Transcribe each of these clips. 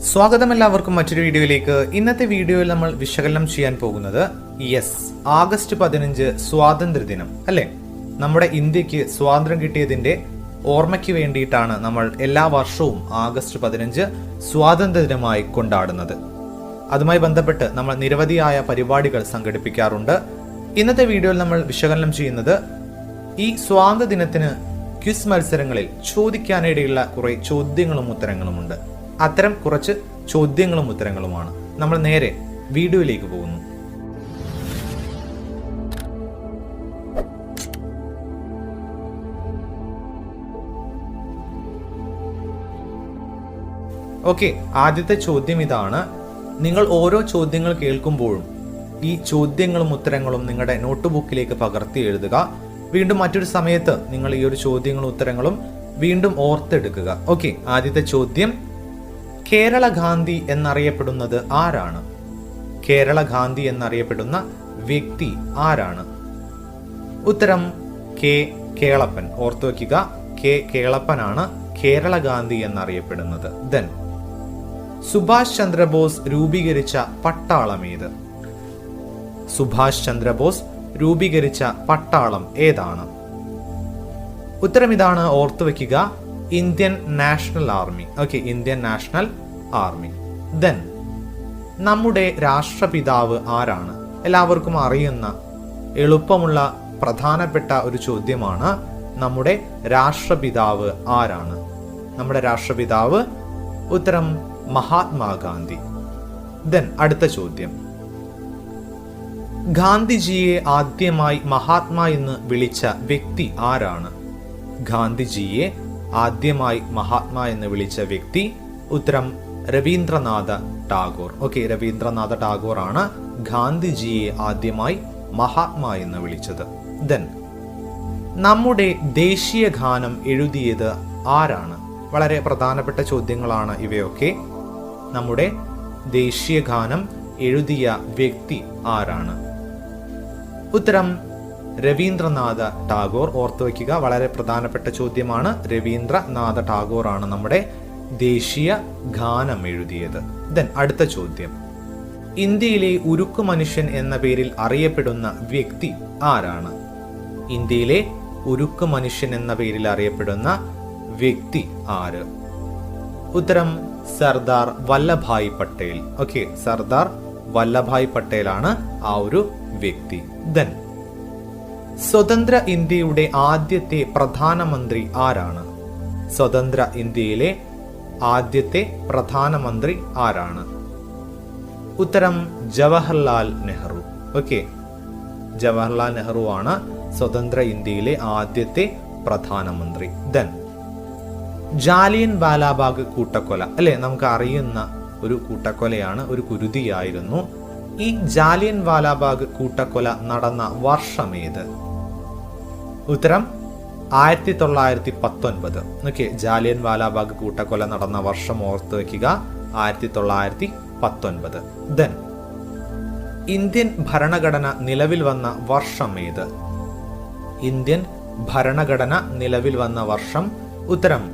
സ്വാഗതം എല്ലാവർക്കും മറ്റൊരു വീഡിയോയിലേക്ക്. ഇന്നത്തെ വീഡിയോയിൽ നമ്മൾ വിശകലനം ചെയ്യാൻ പോകുന്നത് ആഗസ്റ്റ് 15 സ്വാതന്ത്ര്യദിനം അല്ലേ. നമ്മുടെ ഇന്ത്യക്ക് സ്വാതന്ത്ര്യം കിട്ടിയതിന്റെ ഓർമ്മയ്ക്ക് വേണ്ടിയിട്ടാണ് നമ്മൾ എല്ലാ വർഷവും ആഗസ്റ്റ് 15 സ്വാതന്ത്ര്യദിനമായി കൊണ്ടാടുന്നത്. അതുമായി ബന്ധപ്പെട്ട് നമ്മൾ നിരവധിയായ പരിപാടികൾ സംഘടിപ്പിക്കാറുണ്ട്. ഇന്നത്തെ വീഡിയോയിൽ നമ്മൾ വിശകലനം ചെയ്യുന്നത് ഈ സ്വാതന്ത്ര്യദിനത്തിന് ക്വിസ് മത്സരങ്ങളിൽ ചോദിക്കാനിടയുള്ള കുറെ ചോദ്യങ്ങളും ഉത്തരങ്ങളുമുണ്ട്. അത്തരം കുറച്ച് ചോദ്യങ്ങളും ഉത്തരങ്ങളുമാണ്. നമ്മൾ നേരെ വീഡിയോയിലേക്ക് പോകുന്നു. ഓക്കെ, ആദ്യത്തെ ചോദ്യം ഇതാണ്. നിങ്ങൾ ഓരോ ചോദ്യങ്ങൾ കേൾക്കുമ്പോഴും ഈ ചോദ്യങ്ങളും ഉത്തരങ്ങളും നിങ്ങളുടെ നോട്ട് ബുക്കിലേക്ക് പകർത്തി എഴുതുക. വീണ്ടും മറ്റൊരു സമയത്ത് നിങ്ങൾ ഈ ഒരു ചോദ്യങ്ങളും ഉത്തരങ്ങളും വീണ്ടും ഓർത്തെടുക്കുക. ഓക്കെ, ആദ്യത്തെ ചോദ്യം, കേരള ഗാന്ധി എന്നറിയപ്പെടുന്നത് ആരാണ്? കേരള ഗാന്ധി എന്നറിയപ്പെടുന്ന വ്യക്തി ആരാണ്? ഉത്തരം കെ കേളപ്പൻ. ഓർത്തു വയ്ക്കുക, കെ കേളപ്പനാണ് കേരള ഗാന്ധി എന്നറിയപ്പെടുന്നത്. ദെൻ, സുഭാഷ് ചന്ദ്രബോസ് രൂപീകരിച്ച പട്ടാളം ഏത്? സുഭാഷ് ചന്ദ്രബോസ് രൂപീകരിച്ച പട്ടാളം ഏതാണ്? ഉത്തരം ഇതാണ്, ഓർത്തു വയ്ക്കുക, Indian national army. Okay, Indian national army. Then, നമ്മുടെ രാഷ്ട്രപിതാവ് ആരാണ്? എല്ലാവർക്കും അറിയുന്ന എളുപ്പമുള്ള പ്രധാനപ്പെട്ട ഒരു ചോദ്യമാണ്. നമ്മുടെ രാഷ്ട്രപിതാവ് ആരാണ്? നമ്മുടെ രാഷ്ട്രപിതാവ് ഉത്തരം മഹാത്മാഗാന്ധി. ദെൻ, അടുത്ത ചോദ്യം, ഗാന്ധിജിയെ ആദ്യമായി മഹാത്മാ എന്ന് വിളിച്ച വ്യക്തി ആരാണ്? ഗാന്ധിജിയെ ആദ്യമായി മഹാത്മാ എന്ന് വിളിച്ച വ്യക്തി ഉത്തരം രവീന്ദ്രനാഥ ടാഗോർ. ഓക്കെ, രവീന്ദ്രനാഥ ടാഗോർ ആണ് ഗാന്ധിജിയെ ആദ്യമായി മഹാത്മാ എന്ന് വിളിച്ചത്. ദെൻ, നമ്മുടെ ദേശീയ ഗാനം എഴുതിയത് ആരാണ്? വളരെ പ്രധാനപ്പെട്ട ചോദ്യങ്ങളാണ് ഇവയൊക്കെ. നമ്മുടെ ദേശീയ ഗാനം എഴുതിയ വ്യക്തി ആരാണ്? ഉത്തരം രവീന്ദ്രനാഥ ടാഗോർ. ഓർത്തു വയ്ക്കുക, വളരെ പ്രധാനപ്പെട്ട ചോദ്യമാണ്. രവീന്ദ്രനാഥ ടാഗോർ ആണ് നമ്മുടെ ദേശീയ ഗാനം എഴുതിയത്. ദെൻ, അടുത്ത ചോദ്യം, ഇന്ത്യയിലെ ഉരുക്കു മനുഷ്യൻ എന്ന പേരിൽ അറിയപ്പെടുന്ന വ്യക്തി ആരാണ്? ഇന്ത്യയിലെ ഉരുക്കു മനുഷ്യൻ എന്ന പേരിൽ അറിയപ്പെടുന്ന വ്യക്തി ആര്? ഉത്തരം സർദാർ വല്ലഭായ് പട്ടേൽ. ഓക്കെ, സർദാർ വല്ലഭായ് പട്ടേൽ ആണ് ആ ഒരു വ്യക്തി. ദെൻ, സ്വതന്ത്ര ഇന്ത്യയുടെ ആദ്യത്തെ പ്രധാനമന്ത്രി ആരാണ്? സ്വതന്ത്ര ഇന്ത്യയിലെ ആദ്യത്തെ പ്രധാനമന്ത്രി ആരാണ്? ഉത്തരം ജവഹർലാൽ നെഹ്റു. ഓക്കെ, ജവഹർലാൽ നെഹ്റു ആണ് സ്വതന്ത്ര ഇന്ത്യയിലെ ആദ്യത്തെ പ്രധാനമന്ത്രി. ദെൻ, ജാലിയൻ വാലാബാഗ് കൂട്ടക്കൊല അല്ലെ, നമുക്ക് അറിയുന്ന ഒരു കൂട്ടക്കൊലയാണ്, ഒരു കുരുതിയായിരുന്നു. ഈ ജാലിയൻ വാലാബാഗ് കൂട്ടക്കൊല നടന്ന വർഷമേത്? ഉത്തരം 1919. ഓക്കെ, ജാലിയൻ വാലാബാഗ് കൂട്ടക്കൊല നടന്ന വർഷം ഓർത്ത് വയ്ക്കുക, 1919. ദെൻ, ഇന്ത്യൻ ഭരണഘടന നിലവിൽ വന്ന വർഷം ഏത്? ഇന്ത്യൻ ഭരണഘടന നിലവിൽ വന്ന വർഷം ഉത്തരം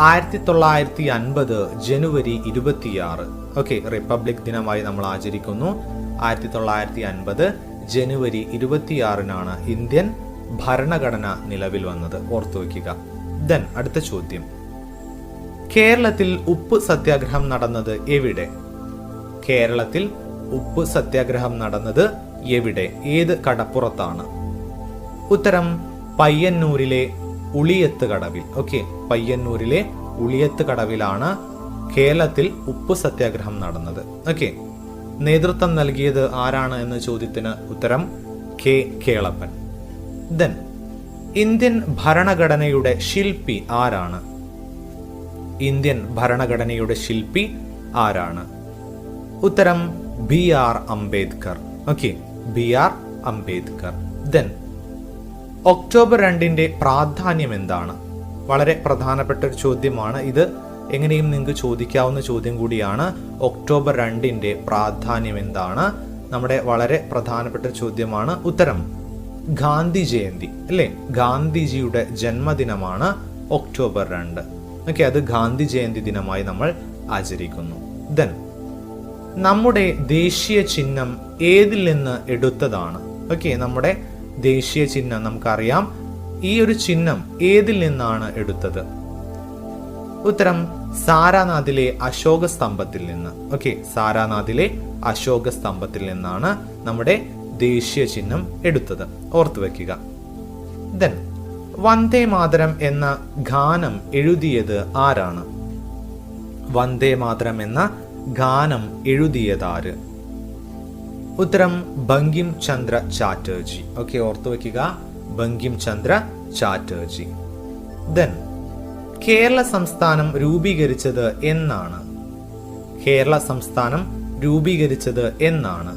1950 ജനുവരി 26. ഓക്കെ, റിപ്പബ്ലിക് ദിനമായി നമ്മൾ ആചരിക്കുന്നു. 1950 ജനുവരി 26 ഇന്ത്യൻ ഭരണഘടന നിലവിൽ വന്നത്. ഓർത്തു വയ്ക്കുക. ദെൻ, അടുത്ത ചോദ്യം, കേരളത്തിൽ ഉപ്പ് സത്യാഗ്രഹം നടന്നത് എവിടെ? കേരളത്തിൽ ഉപ്പ് സത്യാഗ്രഹം നടന്നത് എവിടെ? ഏത് കടപ്പുറത്താണ്? ഉത്തരം പയ്യന്നൂരിലെ ഉളിയത്ത് കടവിൽ. ഓക്കെ, പയ്യന്നൂരിലെ ഉളിയത്ത് കടവിലാണ് കേരളത്തിൽ ഉപ്പ് സത്യാഗ്രഹം നടന്നത്. ഓക്കെ, നേതൃത്വം നൽകിയത് ആരാണ് എന്ന ചോദ്യത്തിന് ഉത്തരം കെ കേളപ്പൻ. ദെൻ, ഇന്ത്യൻ ഭരണഘടനയുടെ ശില്പി ആരാണ്? ഇന്ത്യൻ ഭരണഘടനയുടെ ശില്പി ആരാണ്? ഉത്തരം BR Ambedkar. Okay, BR Ambedkar. Then, October 2 പ്രാധാന്യം എന്താണ്? വളരെ പ്രധാനപ്പെട്ട ഒരു ചോദ്യമാണ് ഇത്. എങ്ങനെയും നിങ്ങൾക്ക് ചോദിക്കാവുന്ന ചോദ്യം കൂടിയാണ്. ഒക്ടോബർ 2 പ്രാധാന്യം എന്താണ്? നമ്മുടെ വളരെ പ്രധാനപ്പെട്ട ചോദ്യമാണ്. ഉത്തരം ഗാന്ധി ജയന്തി അല്ലേ. ഗാന്ധിജിയുടെ ജന്മദിനമാണ് ഒക്ടോബർ 2. ഓക്കെ, അത് ഗാന്ധി ജയന്തി ദിനമായി നമ്മൾ ആചരിക്കുന്നു. ദെൻ നമ്മുടെ ദേശീയ ചിഹ്നം ഏതിൽ നിന്ന് എടുത്തതാണ്? ഓക്കെ, നമ്മുടെ ദേശീയ ചിഹ്നം നമുക്കറിയാം. ഈ ഒരു ചിഹ്നം ഏതിൽ നിന്നാണ് എടുത്തത്? ഉത്തരം സാരാനാഥിലെ അശോക സ്തംഭത്തിൽ നിന്ന്. ഓക്കെ, സാരാനാഥിലെ അശോക സ്തംഭത്തിൽ നിന്നാണ് നമ്മുടെ ദേശീയ ചിഹ്നം എടുത്തത്. ഓർത്തു വെക്കുക. ദെൻ വന്ദേ മാതരം എന്ന ഗാനം എഴുതിയത് ആരാണ്? വന്ദേ മാതരം എന്ന ഗാനം എഴുതിയതാര്? ഉത്തരം ബങ്കിം ചന്ദ്ര ചാറ്റർജി. ഓക്കെ, ഓർത്തു വെക്കുക, ബങ്കിം ചന്ദ്ര ചാറ്റർജി. ദെൻ കേരള സംസ്ഥാനം രൂപീകരിച്ചത് എന്നാണ്? കേരള സംസ്ഥാനം രൂപീകരിച്ചത് എന്നാണ്?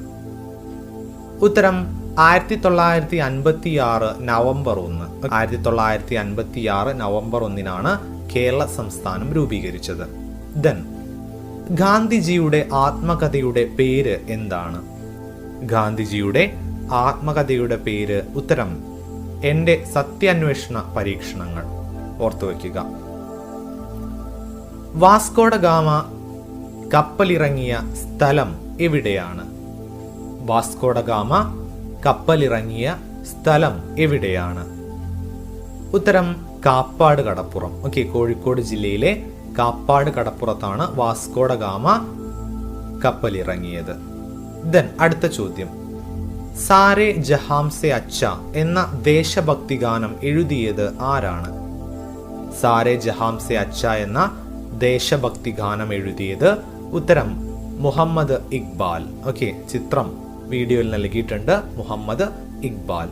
ഉത്തരം 1956 നവംബർ 1. 1956 നവംബർ 1 കേരള സംസ്ഥാനം രൂപീകരിച്ചത്. ദെൻ ഗാന്ധിജിയുടെ ആത്മകഥയുടെ പേര് എന്താണ്? ഗാന്ധിജിയുടെ ആത്മകഥയുടെ പേര് ഉത്തരം എന്റെ സത്യാന്വേഷണ പരീക്ഷണങ്ങൾ. ഓർത്തുവെക്കുക. വാസ്കോഡ ഗാമ കപ്പലിറങ്ങിയ സ്ഥലം എവിടെയാണ്? വാസ്കോഡ ഗാമ കപ്പലിറങ്ങിയ സ്ഥലം എവിടെയാണ്? ഉത്തരം കാപ്പാട് കടപ്പുറം. ഓക്കെ, കോഴിക്കോട് ജില്ലയിലെ കാപ്പാട് കടപ്പുറത്താണ് വാസ്കോഡ ഗാമ കപ്പലിറങ്ങിയത്. ദെൻ അടുത്ത ചോദ്യം, സാരേ ജഹാംസെ അച്ച എന്ന ദേശഭക്തി ഗാനം എഴുതിയത് ആരാണ്? സാരേ ജഹാംസെ അച്ച എന്ന ദേശഭക്തി ഗാനം എഴുതിയത് ഉത്തരം മുഹമ്മദ് ഇക്ബാൽ. ഓക്കെ, ചിത്രം വീഡിയോയിൽ നൽകിയിട്ടുണ്ട്, മുഹമ്മദ് ഇക്ബാൽ.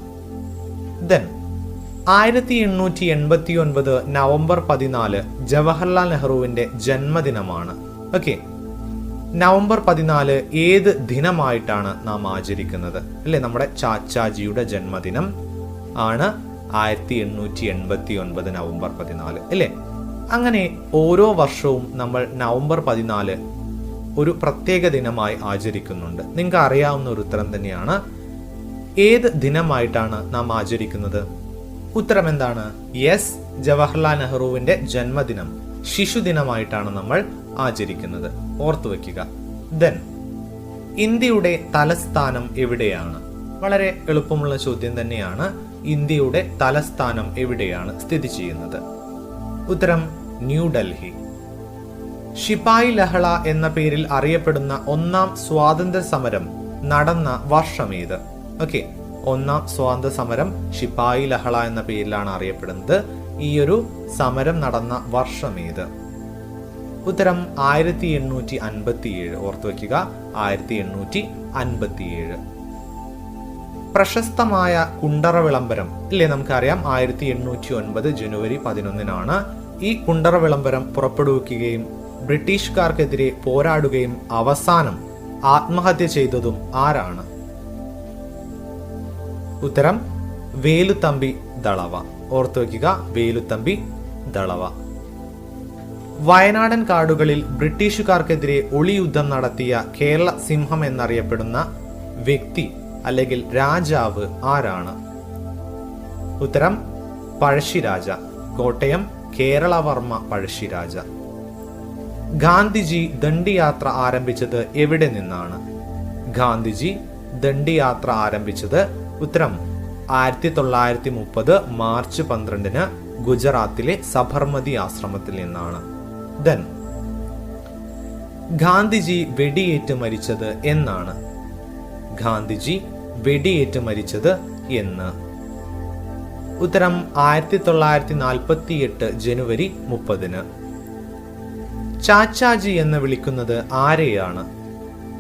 ദെൻ 1889 നവംബർ 14 ജവഹർലാൽ നെഹ്റുവിന്റെ ജന്മദിനമാണ്. ഓക്കെ, നവംബർ 14 ഏത് ദിനമായിട്ടാണ് നാം ആചരിക്കുന്നത്? അല്ലെ, നമ്മുടെ ചാച്ചാജിയുടെ ജന്മദിനം ആണ് 1889 നവംബർ 14 അല്ലേ? അങ്ങനെ ഓരോ വർഷവും നമ്മൾ നവംബർ 14 ഒരു പ്രത്യേക ദിനമായി ആചരിക്കുന്നുണ്ട്. നിങ്ങൾക്ക് അറിയാവുന്ന ഒരു ഉത്തരം തന്നെയാണ്. ഏത് ദിനമായിട്ടാണ് നാം ആചരിക്കുന്നത്? ഉത്തരം എന്താണ്? യെസ്, ജവഹർലാൽ നെഹ്റുവിന്റെ ജന്മദിനം ശിശുദിനമായിട്ടാണ് നമ്മൾ ആചരിക്കുന്നത്. ഓർത്തു വെക്കുക. ദെൻ ഇന്ത്യയുടെ തലസ്ഥാനം എവിടെയാണ്? വളരെ എളുപ്പമുള്ള ചോദ്യം തന്നെയാണ്. ഇന്ത്യയുടെ തലസ്ഥാനം എവിടെയാണ് സ്ഥിതി ചെയ്യുന്നത്? ഉത്തരം ന്യൂഡൽഹി. ശിപായി ലഹള എന്ന പേരിൽ അറിയപ്പെടുന്ന ഒന്നാം സ്വാതന്ത്ര്യ സമരം നടന്ന വർഷമേത്? ഓക്കെ, ഒന്നാം സ്വാതന്ത്ര്യ സമരം ശിപായി ലഹള എന്ന പേരിലാണ് അറിയപ്പെടുന്നത്. ഈ ഒരു സമരം നടന്ന വർഷമേത്? ഉത്തരം 1857. ഓർത്തു വയ്ക്കുക, 1857. പ്രശസ്തമായ കുണ്ടറ വിളംബരം ഇല്ലേ, നമുക്കറിയാം 1809 ജനുവരി 11 ഈ കുണ്ടറ വിളംബരം പുറപ്പെടുവിക്കുകയും ബ്രിട്ടീഷുകാർക്കെതിരെ പോരാടുകയും അവസാനം ആത്മഹത്യ ചെയ്തതും ആരാണ്? ഉത്തരം വേലുത്തമ്പി ദളവ. ഓർത്തു വയ്ക്കുക, വേലുത്തമ്പി ദളവ. വയനാടൻ കാടുകളിൽ ബ്രിട്ടീഷുകാർക്കെതിരെ ഒളിയുദ്ധം നടത്തിയ കേരള സിംഹം എന്നറിയപ്പെടുന്ന വ്യക്തി അല്ലെങ്കിൽ രാജാവ് ആരാണ്? ഉത്തരം പഴശ്ശിരാജ. കോട്ടയം കേരളവർമ്മ പഴശ്ശിരാജ. ഗാന്ധിജി ദണ്ഡിയാത്ര ആരംഭിച്ചത് എവിടെ നിന്നാണ്? ഗാന്ധിജി ദണ്ഡിയാത്ര ആരംഭിച്ചത് ഉത്തരം 1930 മാർച്ച് 12 ഗുജറാത്തിലെ സബർമതി ആശ്രമത്തിൽ നിന്നാണ്. ദെൻ ഗാന്ധിജി വെടിയേറ്റ് മരിച്ചത് എന്നാണ്? ഗാന്ധിജി വെടിയേറ്റ് മരിച്ചത് എന്ന്? ഉത്തരം 1948 ജനുവരി 30. ചാച്ചാജി എന്ന് വിളിക്കുന്നത് ആരെയാണ്?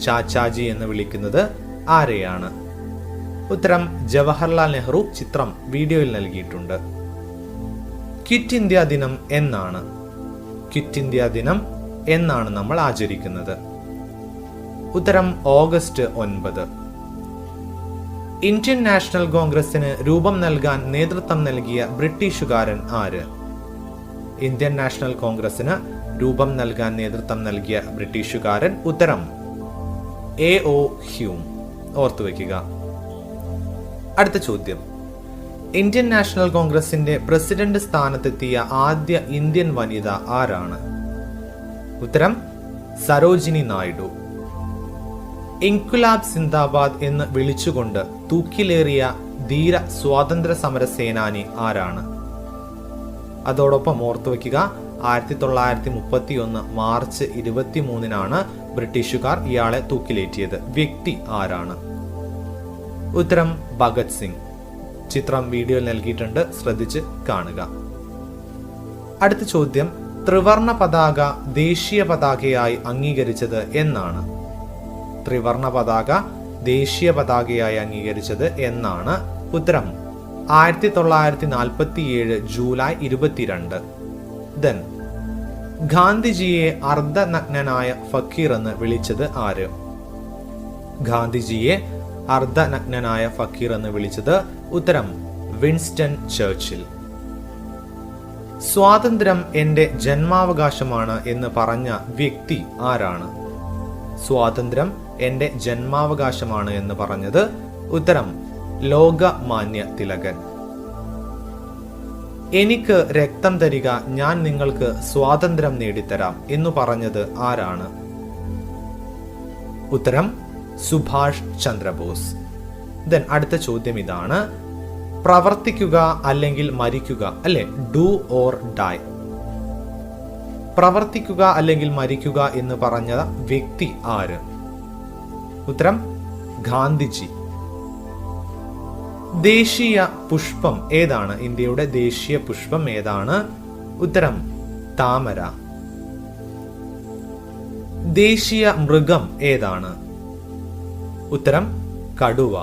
ചാച്ചാജി എന്ന് വിളിക്കുന്നത് ആരെയാണ്? ഉത്തരം ജവഹർലാൽ നെഹ്റു. ചിത്രം വീഡിയോയിൽ നൽകിയിട്ടുണ്ട്. ക്വിറ്റ് ഇന്ത്യ ദിനം എന്നാണ്? ക്വിറ്റ് ഇന്ത്യ ദിനം എന്നാണ് നമ്മൾ ആചരിക്കുന്നത്? ഉത്തരം ഓഗസ്റ്റ് 9. ഇന്ത്യൻ നാഷണൽ കോൺഗ്രസിന് രൂപം നൽകാൻ നേതൃത്വം നൽകിയ ബ്രിട്ടീഷുകാരൻ ആര്? ഇന്ത്യൻ നാഷണൽ കോൺഗ്രസിന് രൂപം നൽകാൻ നേതൃത്വം നൽകിയ ബ്രിട്ടീഷുകാരൻ ഉത്തരം A.O. ഹ്യൂം. ഓർത്തുവെക്കുക. അടുത്ത ചോദ്യം, ഇന്ത്യൻ നാഷണൽ കോൺഗ്രസിന്റെ പ്രസിഡന്റ് സ്ഥാനത്തെത്തിയ ആദ്യ ഇന്ത്യൻ വനിത ആരാണ്? ഉത്തരം സരോജിനി നായിഡു. ഇൻകുലാബ് സിന്ദാബാദ് എന്ന് വിളിച്ചുകൊണ്ട് തൂക്കിലേറിയ ധീര സ്വാതന്ത്ര്യ സമര സേനാനി ആരാണ്? അതോടൊപ്പം ഓർത്തുവെക്കുക, 1931 മാർച്ച് 23 ബ്രിട്ടീഷുകാർ ഇയാളെ തൂക്കിലേറ്റിയത്. വ്യക്തി ആരാണ്? ഉത്തരം ഭഗത് സിംഗ്. ചിത്രം വീഡിയോയിൽ നൽകിയിട്ടുണ്ട്, ശ്രദ്ധിച്ച് കാണുക. അടുത്ത ചോദ്യം, ത്രിവർണ പതാക ദേശീയ പതാകയായി അംഗീകരിച്ചത് എന്നാണ്? ത്രിവർണ പതാക ദേശീയ പതാകയായി അംഗീകരിച്ചത് എന്നാണ്? ഉത്തരം 1947 ജൂലൈ 22. ദെൻ ഗാന്ധിജിയെ അർദ്ധനഗ്നനായ ഫക്കീർ എന്ന് വിളിച്ചത് ആര്? ഗാന്ധിജിയെ അർദ്ധനഗ്നനായ ഫക്കീർ എന്ന് വിളിച്ചത്? ഉത്തരം വിൻസ്റ്റൺ ചർച്ചിൽ. സ്വാതന്ത്ര്യം എന്റെ ജന്മാവകാശമാണ് എന്ന് പറഞ്ഞ വ്യക്തി ആരാണ്? സ്വാതന്ത്ര്യം എന്റെ ജന്മാവകാശമാണ് എന്ന് പറഞ്ഞത്? ഉത്തരം ലോകമാന്യ തിലകൻ. എനിക്ക് രക്തം തരിക, ഞാൻ നിങ്ങൾക്ക് സ്വാതന്ത്ര്യം നേടിത്തരാം എന്ന് പറഞ്ഞത് ആരാണ്? ഉത്തരം സുഭാഷ് ചന്ദ്രബോസ്. ദെൻ അടുത്ത ചോദ്യം ഇതാണ്, പ്രവർത്തിക്കുക അല്ലെങ്കിൽ മരിക്കുക, അല്ലെ, ഡു ഓർ ഡൈ. പ്രവർത്തിക്കുക അല്ലെങ്കിൽ മരിക്കുക എന്ന് പറഞ്ഞ വ്യക്തി ആര്? ഉത്തരം ഗാന്ധിജി. ദേശീയ പുഷ്പം ഏതാണ്? ഇന്ത്യയുടെ ദേശീയ പുഷ്പം ഏതാണ്? ഉത്തരം താമര. ദേശീയ മൃഗം ഏതാണ്? ഉത്തരം കടുവ.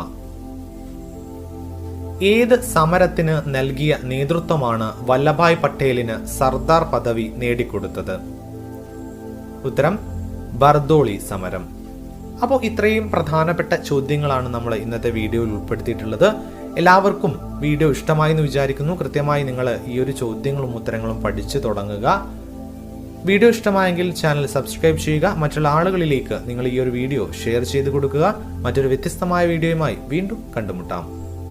ഏത് സമരത്തിന് നൽകിയ നേതൃത്വമാണ് വല്ലഭായ് പട്ടേലിന് സർദാർ പദവി നേടിക്കൊടുത്തത്? ഉത്തരം ബർദോളി സമരം. അപ്പോൾ ഇത്രയും പ്രധാനപ്പെട്ട ചോദ്യങ്ങളാണ് നമ്മൾ ഇന്നത്തെ വീഡിയോയിൽ ഉൾപ്പെടുത്തിയിട്ടുള്ളത്. എല്ലാവർക്കും വീഡിയോ ഇഷ്ടമായി എന്ന് വിചാരിക്കുന്നു. കൃത്യമായി നിങ്ങൾ ഈ ഒരു ചോദ്യങ്ങളും ഉത്തരങ്ങളും പഠിച്ചു തുടങ്ങുക. വീഡിയോ ഇഷ്ടമായെങ്കിൽ ചാനൽ സബ്സ്ക്രൈബ് ചെയ്യുക. മറ്റുള്ള ആളുകളിലേക്ക് നിങ്ങൾ ഈ ഒരു വീഡിയോ ഷെയർ ചെയ്ത് കൊടുക്കുക. മറ്റൊരു വ്യത്യസ്തമായ വീഡിയോയുമായി വീണ്ടും കണ്ടുമുട്ടാം.